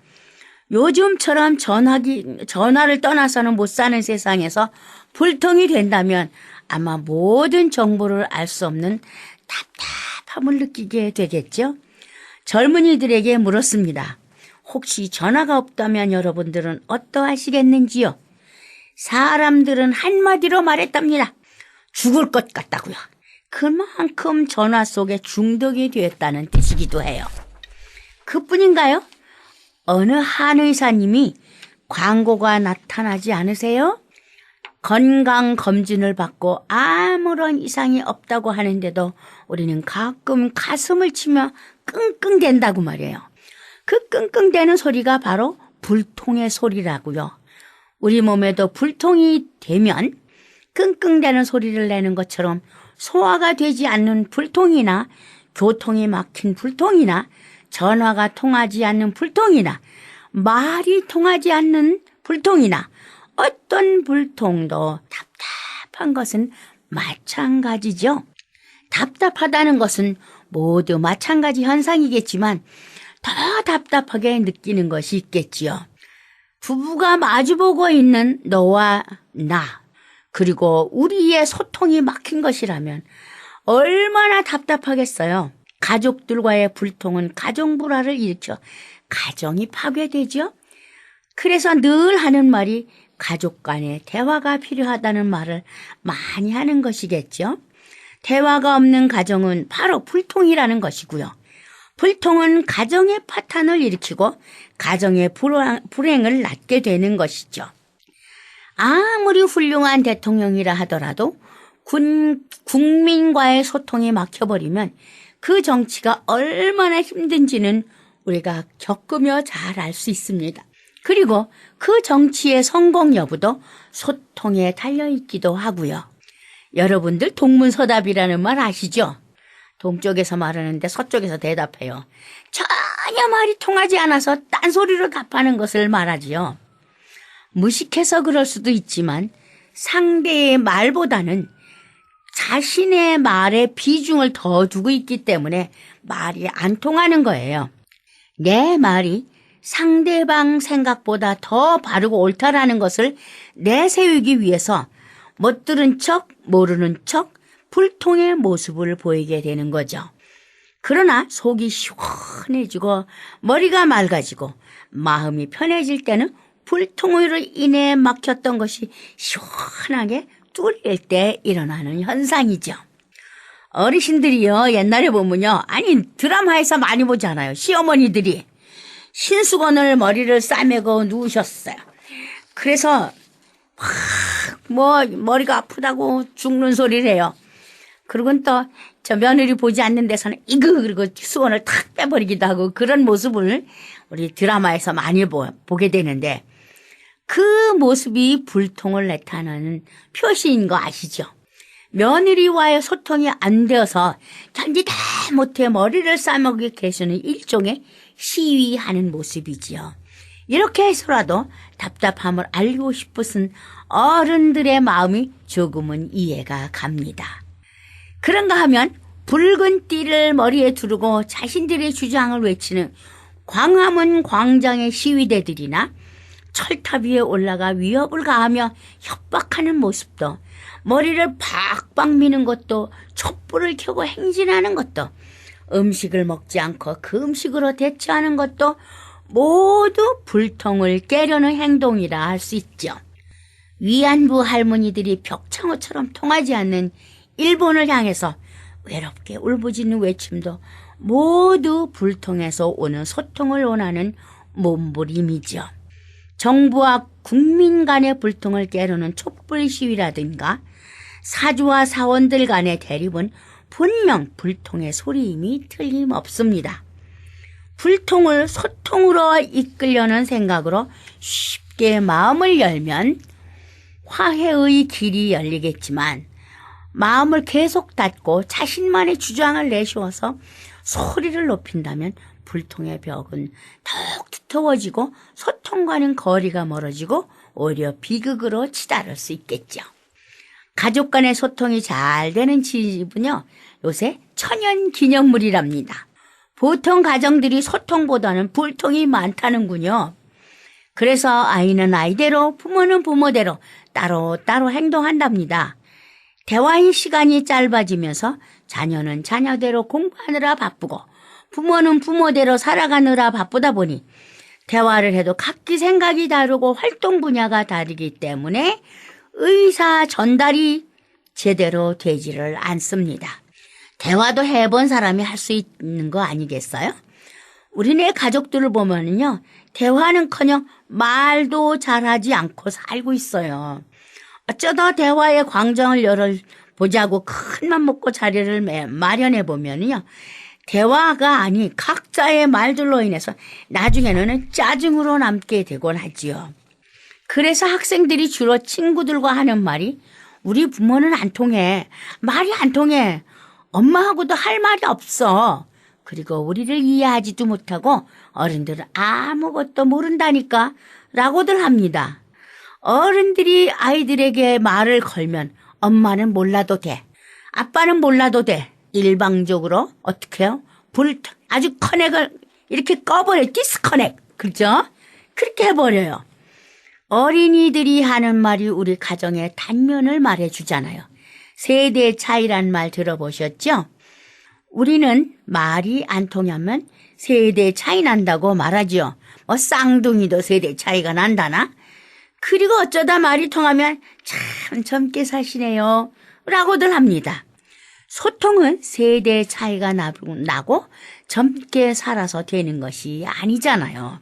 요즘처럼 전화를 떠나서는 못 사는 세상에서 불통이 된다면 아마 모든 정보를 알 수 없는 답답함을 느끼게 되겠죠. 젊은이들에게 물었습니다. 혹시 전화가 없다면 여러분들은 어떠하시겠는지요? 사람들은 한마디로 말했답니다. 죽을 것 같다고요. 그만큼 전화 속에 중독이 되었다는 뜻이기도 해요. 그뿐인가요? 어느 한의사님이 광고가 나타나지 않으세요? 건강검진을 받고 아무런 이상이 없다고 하는데도 우리는 가끔 가슴을 치며 끙끙댄다고 말이에요. 그 끙끙대는 소리가 바로 불통의 소리라고요. 우리 몸에도 불통이 되면 끙끙대는 소리를 내는 것처럼 소화가 되지 않는 불통이나 교통이 막힌 불통이나 전화가 통하지 않는 불통이나 말이 통하지 않는 불통이나 어떤 불통도 답답한 것은 마찬가지죠. 답답하다는 것은 모두 마찬가지 현상이겠지만 더 답답하게 느끼는 것이 있겠지요. 부부가 마주보고 있는 너와 나 그리고 우리의 소통이 막힌 것이라면 얼마나 답답하겠어요. 가족들과의 불통은 가정불화를 일으켜 가정이 파괴되죠. 그래서 늘 하는 말이 가족 간의 대화가 필요하다는 말을 많이 하는 것이겠죠. 대화가 없는 가정은 바로 불통이라는 것이고요. 불통은 가정의 파탄을 일으키고 가정의 불행을 낳게 되는 것이죠. 아무리 훌륭한 대통령이라 하더라도 국민과의 소통이 막혀버리면 그 정치가 얼마나 힘든지는 우리가 겪으며 잘 알 수 있습니다. 그리고 그 정치의 성공 여부도 소통에 달려있기도 하고요. 여러분들 동문서답이라는 말 아시죠? 동쪽에서 말하는데 서쪽에서 대답해요. 전혀 말이 통하지 않아서 딴소리로 답하는 것을 말하지요. 무식해서 그럴 수도 있지만 상대의 말보다는 자신의 말에 비중을 더 두고 있기 때문에 말이 안 통하는 거예요. 내 말이 상대방 생각보다 더 바르고 옳다라는 것을 내세우기 위해서 못 들은 척, 모르는 척, 불통의 모습을 보이게 되는 거죠. 그러나 속이 시원해지고 머리가 맑아지고 마음이 편해질 때는 불통으로 인해 막혔던 것이 시원하게 뚫릴 때 일어나는 현상이죠. 어르신들이요, 옛날에 보면요, 드라마에서 많이 보잖아요. 시어머니들이 신수건을 머리를 싸매고 누우셨어요. 그래서 머리가 아프다고 죽는 소리를 해요. 그리고 또 저 며느리 보지 않는 데서는 그리고 수건을 탁 빼버리기도 하고 그런 모습을 우리 드라마에서 많이 보게 되는데 그 모습이 불통을 나타내는 표시인 거 아시죠? 며느리와의 소통이 안 되어서 견디다 못해 머리를 싸매고 계시는 일종의 시위하는 모습이지요. 이렇게 해서라도 답답함을 알고 싶으신 어른들의 마음이 조금은 이해가 갑니다. 그런가 하면 붉은 띠를 머리에 두르고 자신들의 주장을 외치는 광화문 광장의 시위대들이나 철탑 위에 올라가 위협을 가하며 협박하는 모습도, 머리를 박박 미는 것도, 촛불을 켜고 행진하는 것도, 음식을 먹지 않고 그 음식으로 대처하는 것도 모두 불통을 깨려는 행동이라 할 수 있죠. 위안부 할머니들이 벽창호처럼 통하지 않는 일본을 향해서 외롭게 울부짖는 외침도 모두 불통에서 오는 소통을 원하는 몸부림이죠. 정부와 국민 간의 불통을 깨려는 촛불 시위라든가 사주와 사원들 간의 대립은 분명 불통의 소리임이 틀림없습니다. 불통을 소통으로 이끌려는 생각으로 쉽게 마음을 열면 화해의 길이 열리겠지만, 마음을 계속 닫고 자신만의 주장을 내세워서 소리를 높인다면 불통의 벽은 더욱 두터워지고 소통과는 거리가 멀어지고 오히려 비극으로 치달을 수 있겠죠. 가족 간의 소통이 잘 되는 집은요, 요새 천연 기념물이랍니다. 보통 가정들이 소통보다는 불통이 많다는군요. 그래서 아이는 아이대로, 부모는 부모대로 따로따로 행동한답니다. 대화의 시간이 짧아지면서 자녀는 자녀대로 공부하느라 바쁘고 부모는 부모대로 살아가느라 바쁘다 보니 대화를 해도 각기 생각이 다르고 활동 분야가 다르기 때문에 의사 전달이 제대로 되지를 않습니다. 대화도 해본 사람이 할 수 있는 거 아니겠어요? 우리네 가족들을 보면은요, 대화는커녕 말도 잘하지 않고 살고 있어요. 어쩌다 대화의 광장을 열어보자고 큰맘 먹고 자리를 마련해 보면은요, 대화가 아닌 각자의 말들로 인해서 나중에는 짜증으로 남게 되곤 하지요. 그래서 학생들이 주로 친구들과 하는 말이, 우리 부모는 안 통해, 말이 안 통해, 엄마하고도 할 말이 없어, 그리고 우리를 이해하지도 못하고 어른들은 아무것도 모른다니까 라고들 합니다. 어른들이 아이들에게 말을 걸면 엄마는 몰라도 돼, 아빠는 몰라도 돼, 일방적으로 어떻게 해요? 아주 커넥을 이렇게 꺼버려요. 디스커넥. 그죠? 그렇게 해버려요. 어린이들이 하는 말이 우리 가정의 단면을 말해주잖아요. 세대 차이란 말 들어보셨죠? 우리는 말이 안 통하면 세대 차이 난다고 말하죠. 뭐 쌍둥이도 세대 차이가 난다나? 그리고 어쩌다 말이 통하면 참 젊게 사시네요 라고들 합니다. 소통은 세대 차이가 나고 젊게 살아서 되는 것이 아니잖아요.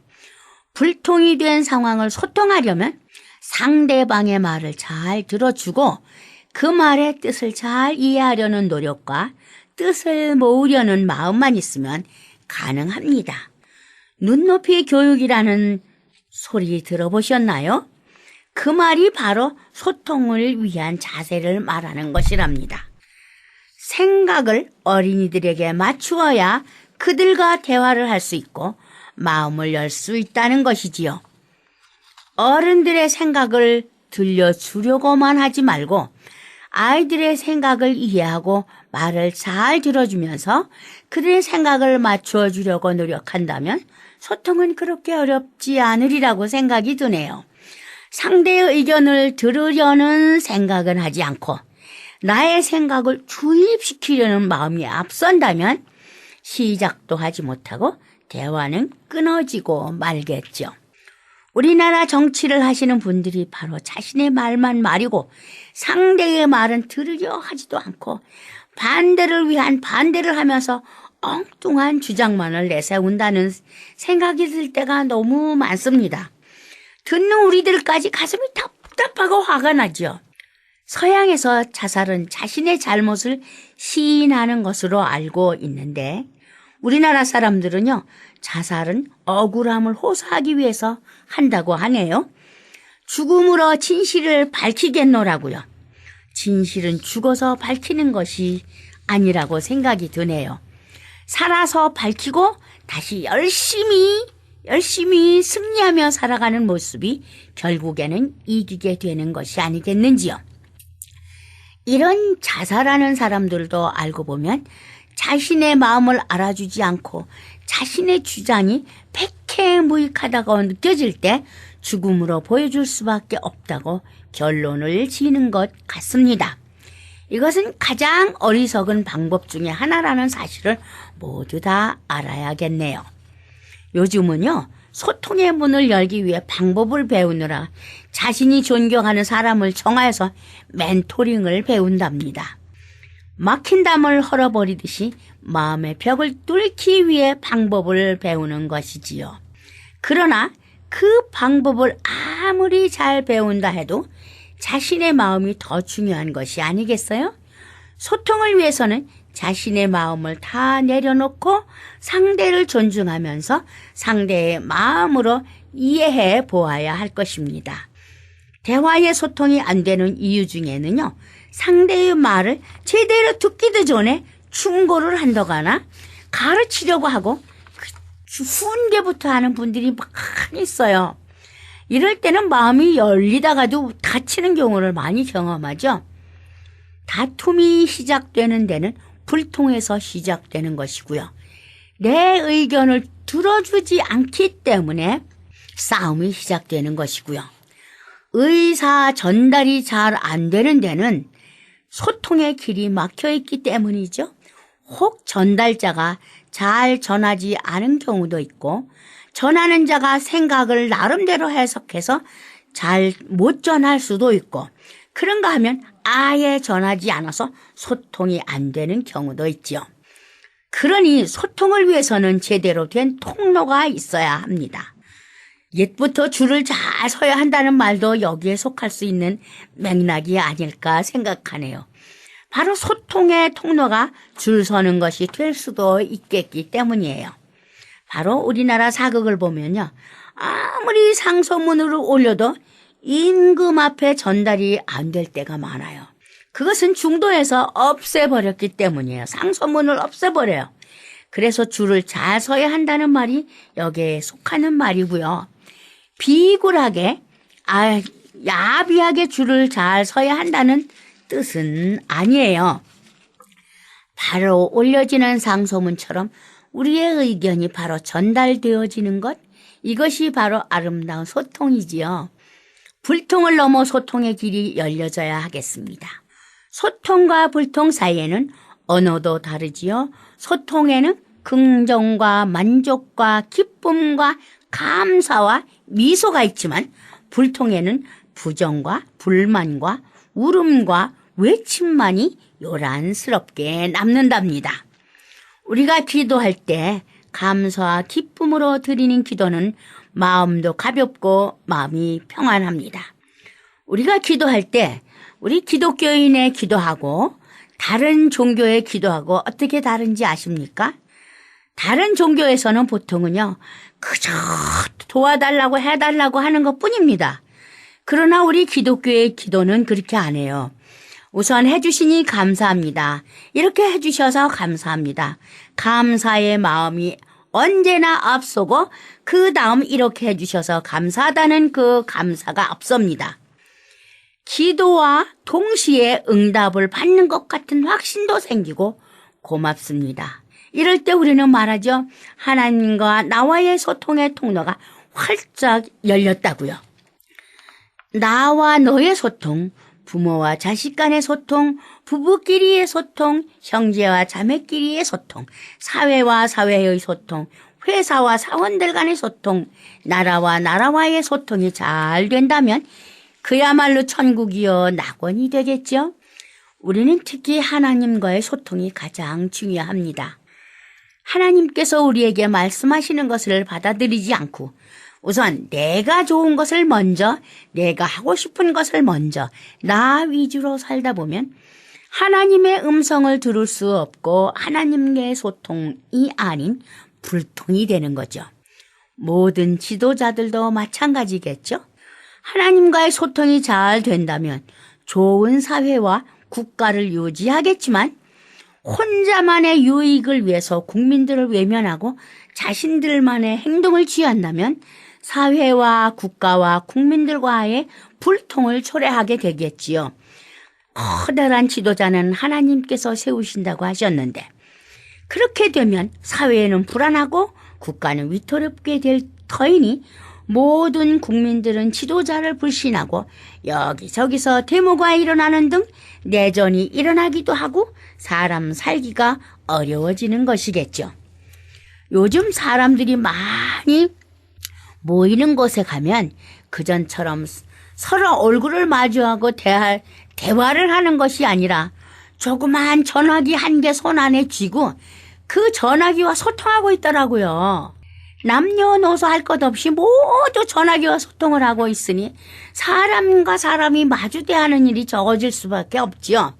불통이 된 상황을 소통하려면 상대방의 말을 잘 들어주고 그 말의 뜻을 잘 이해하려는 노력과 뜻을 모으려는 마음만 있으면 가능합니다. 눈높이 교육이라는 소리 들어보셨나요? 그 말이 바로 소통을 위한 자세를 말하는 것이랍니다. 생각을 어린이들에게 맞추어야 그들과 대화를 할 수 있고 마음을 열 수 있다는 것이지요. 어른들의 생각을 들려주려고만 하지 말고 아이들의 생각을 이해하고 말을 잘 들어주면서 그들의 생각을 맞추어 주려고 노력한다면 소통은 그렇게 어렵지 않으리라고 생각이 드네요. 상대의 의견을 들으려는 생각은 하지 않고 나의 생각을 주입시키려는 마음이 앞선다면 시작도 하지 못하고 대화는 끊어지고 말겠죠. 우리나라 정치를 하시는 분들이 바로 자신의 말만 말이고 상대의 말은 들으려 하지도 않고 반대를 위한 반대를 하면서 엉뚱한 주장만을 내세운다는 생각이 들 때가 너무 많습니다. 듣는 우리들까지 가슴이 답답하고 화가 나죠. 서양에서 자살은 자신의 잘못을 시인하는 것으로 알고 있는데 우리나라 사람들은요, 자살은 억울함을 호소하기 위해서 한다고 하네요. 죽음으로 진실을 밝히겠노라고요. 진실은 죽어서 밝히는 것이 아니라고 생각이 드네요. 살아서 밝히고 다시 열심히 승리하며 살아가는 모습이 결국에는 이기게 되는 것이 아니겠는지요. 이런 자살하는 사람들도 알고 보면 자신의 마음을 알아주지 않고 자신의 주장이 백해무익하다고 느껴질 때 죽음으로 보여줄 수밖에 없다고 결론을 지는 것 같습니다. 이것은 가장 어리석은 방법 중에 하나라는 사실을 모두 다 알아야겠네요. 요즘은요, 소통의 문을 열기 위해 방법을 배우느라 자신이 존경하는 사람을 정하여서 멘토링을 배운답니다. 막힌 담을 헐어버리듯이 마음의 벽을 뚫기 위해 방법을 배우는 것이지요. 그러나 그 방법을 아무리 잘 배운다 해도 자신의 마음이 더 중요한 것이 아니겠어요? 소통을 위해서는 자신의 마음을 다 내려놓고 상대를 존중하면서 상대의 마음으로 이해해 보아야 할 것입니다. 대화의 소통이 안 되는 이유 중에는요, 상대의 말을 제대로 듣기도 전에 충고를 한다거나 가르치려고 하고 훈계부터 하는 분들이 많이 있어요. 이럴 때는 마음이 열리다가도 다치는 경우를 많이 경험하죠. 다툼이 시작되는 데는 불통에서 시작되는 것이고요. 내 의견을 들어주지 않기 때문에 싸움이 시작되는 것이고요. 의사 전달이 잘 안 되는 데는 소통의 길이 막혀 있기 때문이죠. 혹 전달자가 잘 전하지 않은 경우도 있고 전하는 자가 생각을 나름대로 해석해서 잘 못 전할 수도 있고 그런가 하면 아예 전하지 않아서 소통이 안 되는 경우도 있죠. 그러니 소통을 위해서는 제대로 된 통로가 있어야 합니다. 옛부터 줄을 잘 서야 한다는 말도 여기에 속할 수 있는 맥락이 아닐까 생각하네요. 바로 소통의 통로가 줄 서는 것이 될 수도 있겠기 때문이에요. 바로 우리나라 사극을 보면요. 아무리 상소문으로 올려도 임금 앞에 전달이 안 될 때가 많아요. 그것은 중도에서 없애버렸기 때문이에요. 상소문을 없애버려요. 그래서 줄을 잘 서야 한다는 말이 여기에 속하는 말이고요. 비굴하게, 야비하게 줄을 잘 서야 한다는 뜻은 아니에요. 바로 올려지는 상소문처럼 우리의 의견이 바로 전달되어지는 것, 이것이 바로 아름다운 소통이지요. 불통을 넘어 소통의 길이 열려져야 하겠습니다. 소통과 불통 사이에는 언어도 다르지요. 소통에는 긍정과 만족과 기쁨과 감사와 미소가 있지만 불통에는 부정과 불만과 울음과 외침만이 요란스럽게 남는답니다. 우리가 기도할 때 감사와 기쁨으로 드리는 기도는 마음도 가볍고 마음이 평안합니다. 우리가 기도할 때 우리 기독교인의 기도하고 다른 종교의 기도하고 어떻게 다른지 아십니까? 다른 종교에서는 보통은요, 그저 도와달라고 해달라고 하는 것 뿐입니다. 그러나 우리 기독교의 기도는 그렇게 안 해요. 우선 해주시니 감사합니다. 이렇게 해주셔서 감사합니다. 감사의 마음이 언제나 앞서고 그 다음 이렇게 해주셔서 감사하다는 그 감사가 앞섭니다. 기도와 동시에 응답을 받는 것 같은 확신도 생기고 고맙습니다. 이럴 때 우리는 말하죠. 하나님과 나와의 소통의 통로가 활짝 열렸다고요. 나와 너의 소통, 부모와 자식 간의 소통, 부부끼리의 소통, 형제와 자매끼리의 소통, 사회와 사회의 소통, 회사와 사원들 간의 소통, 나라와 나라와의 소통이 잘 된다면 그야말로 천국이요 낙원이 되겠죠. 우리는 특히 하나님과의 소통이 가장 중요합니다. 하나님께서 우리에게 말씀하시는 것을 받아들이지 않고 우선 내가 좋은 것을 먼저, 내가 하고 싶은 것을 먼저 나 위주로 살다 보면 하나님의 음성을 들을 수 없고 하나님과의 소통이 아닌 불통이 되는 거죠. 모든 지도자들도 마찬가지겠죠. 하나님과의 소통이 잘 된다면 좋은 사회와 국가를 유지하겠지만 혼자만의 유익을 위해서 국민들을 외면하고 자신들만의 행동을 취한다면 사회와 국가와 국민들과의 불통을 초래하게 되겠지요. 커다란 지도자는 하나님께서 세우신다고 하셨는데 그렇게 되면 사회는 불안하고 국가는 위태롭게 될 터이니 모든 국민들은 지도자를 불신하고 여기저기서 데모가 일어나는 등 내전이 일어나기도 하고 사람 살기가 어려워지는 것이겠죠. 요즘 사람들이 많이 모이는 곳에 가면 그전처럼 서로 얼굴을 마주하고 대화를 하는 것이 아니라 조그만 전화기 한 개 손 안에 쥐고 그 전화기와 소통하고 있더라고요. 남녀노소 할 것 없이 모두 전화기와 소통을 하고 있으니 사람과 사람이 마주 대하는 일이 적어질 수밖에 없지요.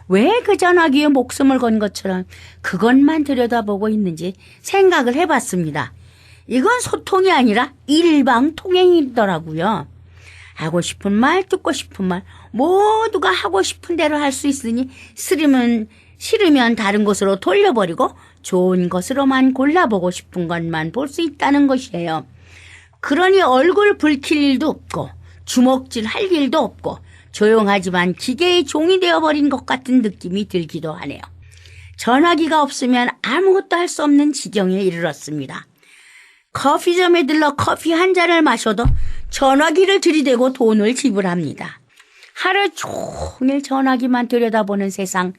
왜 그 전화기에 목숨을 건 것처럼 그것만 들여다보고 있는지 생각을 해봤습니다. 이건 소통이 아니라 일방통행이더라고요. 하고 싶은 말, 듣고 싶은 말 모두가 하고 싶은 대로 할 수 있으니 싫으면 다른 곳으로 돌려버리고 좋은 것으로만 골라보고 싶은 것만 볼 수 있다는 것이에요. 그러니 얼굴 붉힐 일도 없고 주먹질 할 일도 없고 조용하지만 기계의 종이 되어버린 것 같은 느낌이 들기도 하네요. 전화기가 없으면 아무것도 할 수 없는 지경에 이르렀습니다. 커피점에 들러 커피 한 잔을 마셔도 전화기를 들이대고 돈을 지불합니다. 하루 종일 전화기만 들여다보는 세상,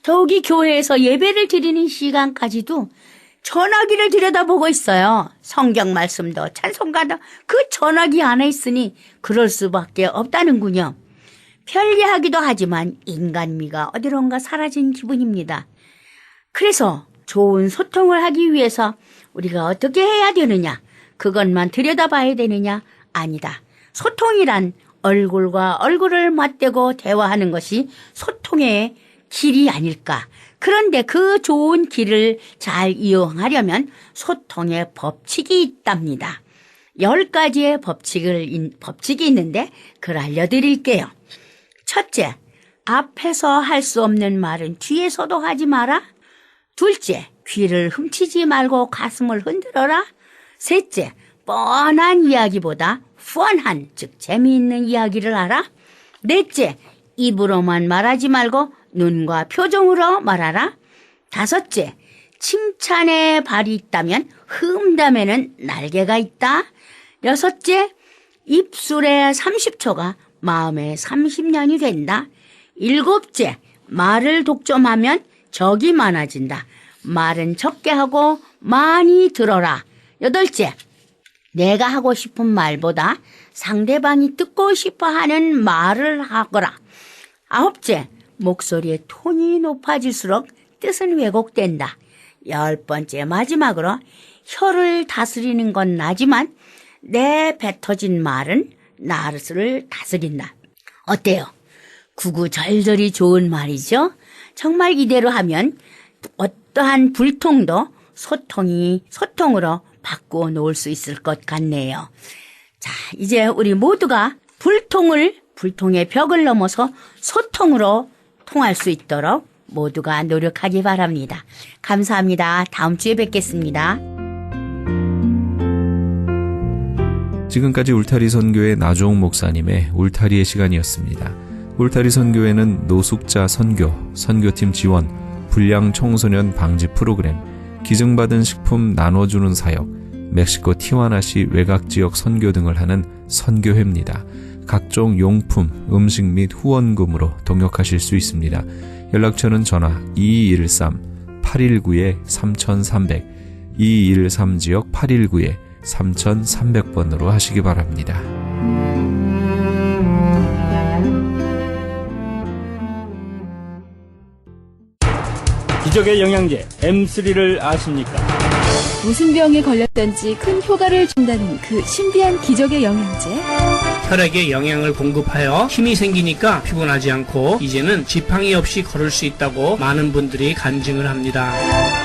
더욱이 교회에서 예배를 드리는 시간까지도 전화기를 들여다보고 있어요. 성경 말씀도 찬송가도 그 전화기 안에 있으니 그럴 수밖에 없다는군요. 편리하기도 하지만 인간미가 어디론가 사라진 기분입니다. 그래서 좋은 소통을 하기 위해서 우리가 어떻게 해야 되느냐? 그것만 들여다봐야 되느냐? 아니다. 소통이란 얼굴과 얼굴을 맞대고 대화하는 것이 소통의 길이 아닐까. 그런데 그 좋은 길을 잘 이용하려면 소통의 법칙이 있답니다. 10가지의 법칙이 있는데 그걸 알려드릴게요. 첫째, 앞에서 할 수 없는 말은 뒤에서도 하지 마라. 둘째, 귀를 훔치지 말고 가슴을 흔들어라. 셋째, 뻔한 이야기보다 펀한, 즉 재미있는 이야기를 하라. 넷째, 입으로만 말하지 말고 눈과 표정으로 말하라. 다섯째, 칭찬에 발이 있다면 흠담에는 날개가 있다. 여섯째, 입술에 30초가 마음에 30년이 된다. 일곱째, 말을 독점하면 적이 많아진다. 말은 적게 하고 많이 들어라. 여덟째, 내가 하고 싶은 말보다 상대방이 듣고 싶어 하는 말을 하거라. 아홉째, 목소리의 톤이 높아질수록 뜻은 왜곡된다. 10번째, 마지막으로 혀를 다스리는 건 나지만 내 뱉어진 말은 나를 다스린다. 어때요? 구구절절이 좋은 말이죠? 정말 이대로 하면 어떠한 불통도 소통으로 바꾸어 놓을 수 있을 것 같네요. 자, 이제 우리 모두가 불통의 벽을 넘어서 소통으로 통할 수 있도록 모두가 노력하기 바랍니다. 감사합니다. 다음 주에 뵙겠습니다. 지금까지 울타리 선교회 나종 목사님의 울타리의 시간이었습니다. 울타리 선교회는 노숙자 선교, 선교팀 지원, 불량 청소년 방지 프로그램, 기증받은 식품 나눠주는 사역, 멕시코 티와나시 외곽지역 선교 등을 하는 선교회입니다. 각종 용품, 음식 및 후원금으로 동역하실 수 있습니다. 연락처는 전화 2213-819-3300, 2213지역 819-3300번으로 하시기 바랍니다. 기적의 영양제 M3를 아십니까? 무슨 병에 걸렸던지 큰 효과를 준다는 그 신비한 기적의 영양제. 혈액에 영양을 공급하여 힘이 생기니까 피곤하지 않고 이제는 지팡이 없이 걸을 수 있다고 많은 분들이 간증을 합니다.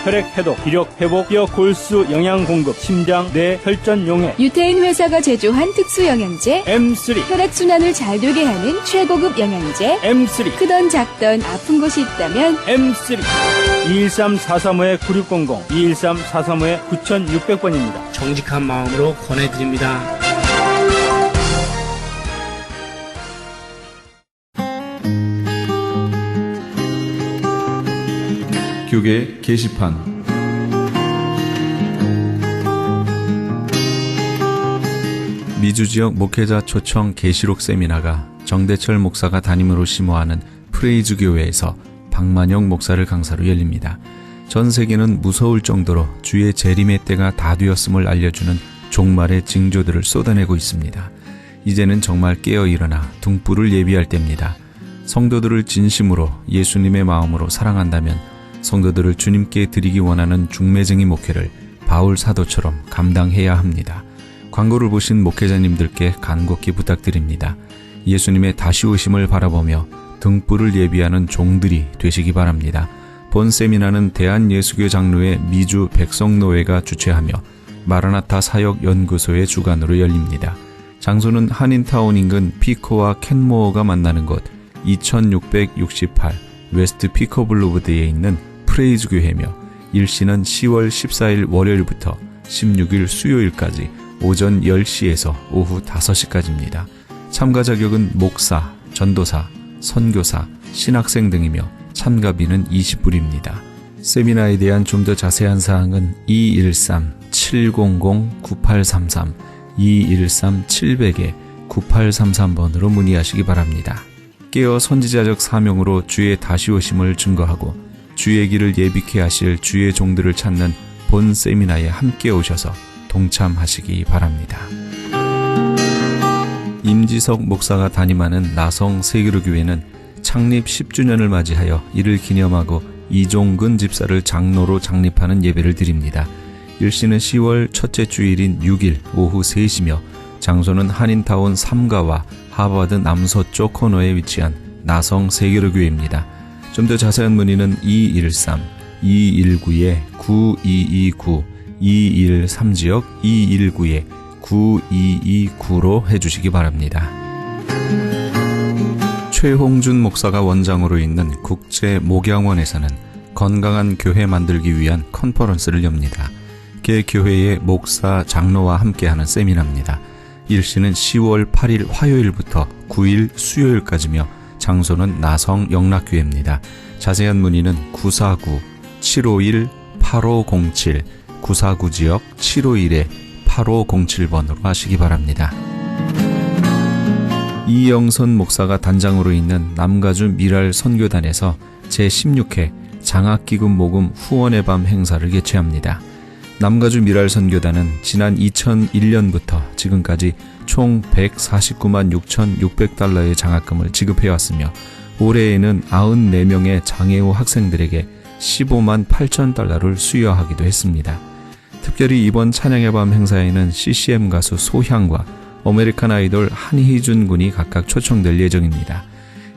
혈액 해독, 기력 회복, 뼈 골수 영양 공급, 심장, 뇌, 혈전 용해. 유태인 회사가 제조한 특수 영양제. M3, 혈액순환을 잘 되게 하는 최고급 영양제. M3, 크던 작던 아픈 곳이 있다면 M3. 213-435-9600, 213-435-9600번입니다. 정직한 마음으로 권해드립니다. 교계 게시판. 미주 지역 목회자 초청 계시록 세미나가 정대철 목사가 담임으로 심호하는 프레이즈 교회에서 박만영 목사를 강사로 열립니다. 전 세계는 무서울 정도로 주의 재림의 때가 다 되었음을 알려주는 종말의 징조들을 쏟아내고 있습니다. 이제는 정말 깨어 일어나 등불을 예비할 때입니다. 성도들을 진심으로 예수님의 마음으로 사랑한다면 성도들을 주님께 드리기 원하는 중매쟁이 목회를 바울 사도처럼 감당해야 합니다. 광고를 보신 목회자님들께 간곡히 부탁드립니다. 예수님의 다시 오심을 바라보며 등불을 예비하는 종들이 되시기 바랍니다. 본 세미나는 대한예수교 장로회 미주 백성노회가 주최하며 마라나타 사역연구소의 주관으로 열립니다. 장소는 한인타운 인근 피코와 켄모어가 만나는 곳 2668 웨스트 피코 블루보드에 있는 프레이즈 교회며 일시는 10월 14일 월요일부터 16일 수요일까지 오전 10시에서 오후 5시까지입니다. 참가 자격은 목사, 전도사, 선교사, 신학생 등이며 참가비는 20불입니다. 세미나에 대한 좀 더 자세한 사항은 213-700-9833, 213-700-9833번으로 문의하시기 바랍니다. 깨어 선지자적 사명으로 주의 다시 오심을 증거하고 주의 길을 예비케 하실 주의 종들을 찾는 본 세미나에 함께 오셔서 동참하시기 바랍니다. 임지석 목사가 담임하는 나성 세계로교회는 창립 10주년을 맞이하여 이를 기념하고 이종근 집사를 장로로 장립하는 예배를 드립니다. 일시는 10월 첫째 주일인 6일 오후 3시며 장소는 한인타운 3가와 하버드 남서쪽 코너에 위치한 나성 세계로교회입니다. 좀 더 자세한 문의는 213-219-9229, 213지역 219-9229로 해주시기 바랍니다. 최홍준 목사가 원장으로 있는 국제목양원에서는 건강한 교회 만들기 위한 컨퍼런스를 엽니다. 개 교회의 목사, 장로와 함께하는 세미나입니다. 일시는 10월 8일 화요일부터 9일 수요일까지며 장소는 나성 영락교회입니다. 자세한 문의는 949-751-8507, 949지역 751-8507번으로 하시기 바랍니다. 이영선 목사가 단장으로 있는 남가주 미랄 선교단에서 제16회 장학기금 모금 후원의 밤 행사를 개최합니다. 남가주 미랄 선교단은 지난 2001년부터 지금까지 총 149만 6,600달러의 장학금을 지급해왔으며 올해에는 94명의 장애우 학생들에게 15만 8천 달러를 수여하기도 했습니다. 특별히 이번 찬양의 밤 행사에는 CCM 가수 소향과 아메리칸 아이돌 한희준 군이 각각 초청될 예정입니다.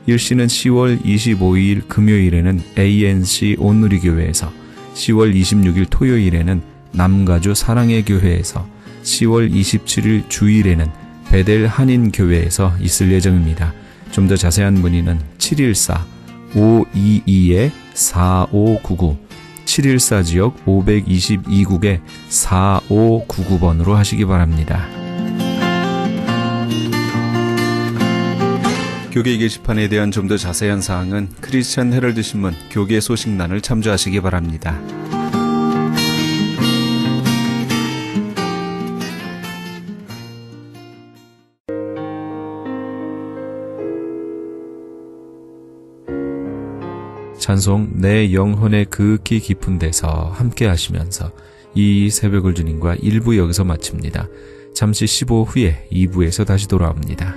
일시는 10월 25일 금요일에는 ANC 온누리교회에서, 10월 26일 토요일에는 남가주 사랑의 교회에서, 10월 27일 주일에는 베델 한인교회에서 있을 예정입니다. 좀 더 자세한 문의는 714-522-4599, 714지역 522국에 4599번으로 하시기 바랍니다. 교계 게시판에 대한 좀 더 자세한 사항은 크리스천 헤럴드 신문 교계 소식란을 참조하시기 바랍니다. 찬송 내 영혼의 그윽히 깊은 데서 함께 하시면서 이 새벽을 주님과 1부 여기서 마칩니다. 잠시 15 후에 2부에서 다시 돌아옵니다.